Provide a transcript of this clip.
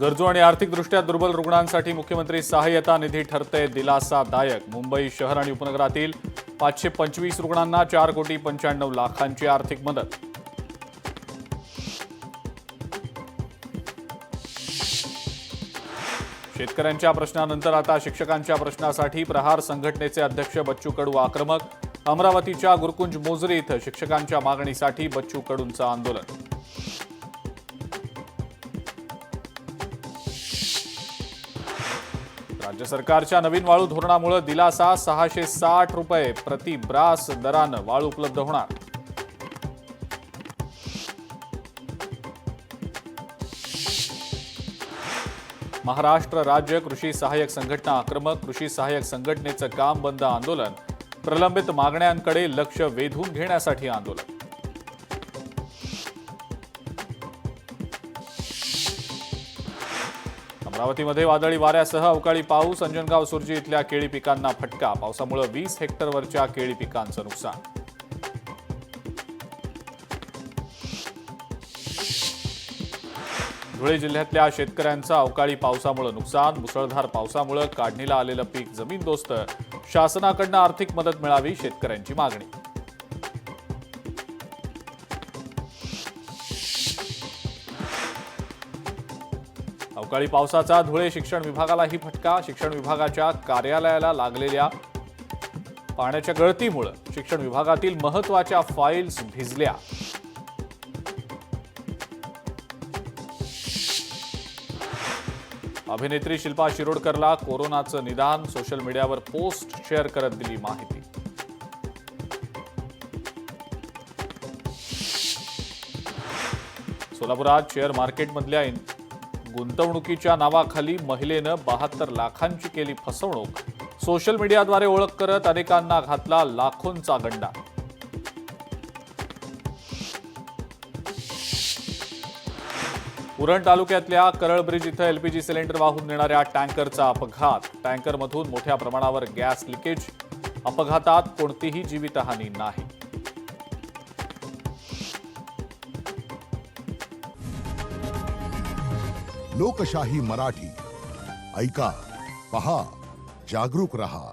गरजू आणि आर्थिकदृष्ट्या दुर्बल रुग्णांसाठी मुख्यमंत्री सहाय्यता निधी ठरते दिलासादायक। मुंबई शहर आणि उपनगरातील 525 रुग्णांना 4,95,00,000ची आर्थिक मदत। शेतकऱ्यांच्या प्रश्नानंतर आता शिक्षकांच्या प्रश्नासाठी प्रहार संघटनेचे अध्यक्ष बच्चू कडू आक्रमक। अमरावतीच्या गुरुकुंज मोजरी इथं शिक्षकांच्या मागणीसाठी बच्चू कडूंचं आंदोलन। राज्य सरकारच्या नवीन वाळू धोरणामुळे दिलासा। 660 रुपये प्रति ब्रास दरानं वाळू उपलब्ध होणार। महाराष्ट्र राज्य कृषी सहाय्यक संघटना आक्रमक। कृषी सहाय्यक संघटनेचं काम बंद आंदोलन। प्रलंबित मागण्यांकडे लक्ष वेधून घेण्यासाठी आंदोलन। अमरावतीमध्ये वादळी वाऱ्यासह अवकाळी पाऊस। अंजनगाव सुर्जी इथल्या केळी पिकांना फटका। पावसामुळे 20 हेक्टरवरच्या केळी पिकांचं नुकसान। धुळे जिल्ह्यातल्या शेतकऱ्यांचं अवकाळी पावसामुळे नुकसान। मुसळधार पावसामुळे काढणीला आलेलं पीक जमीनदोस्त। शासनाकडून आर्थिक मदत मिळावी शेतकऱ्यांची मागणी। अवकाळी पावसाचा धुळे शिक्षण विभागालाही फटका। शिक्षण विभागाच्या कार्यालयाला लागलेल्या पाण्याच्या गळतीमुळे शिक्षण विभागातील महत्त्वाच्या फाईल्स भिजल्या। अभिनेत्री शिल्पा शिरोडकरला कोरोनाचं निदान। सोशल मीडियावर पोस्ट शेअर करत दिली माहिती। सोलापुरात शेअर मार्केटमधल्या गुंतवणुकीच्या नावाखाली महिलेनं 72 लाखांची केली फसवणूक। सोशल मीडियाद्वारे ओळख करत अनेकांना घातला लाखोंचा गंडा। उरण तालुक्यातल्या करळ ब्रिज इथं एलपीजी सिलेंडर वाहून नेणाऱ्या टँकरचा अपघात। टँकरमधून मोठ्या प्रमाणावर गॅस लिकेज। अपघातात कोणतीही जीवितहानी नाही। लोकशाही मराठी ऐका, पहा, जागरूक रहा।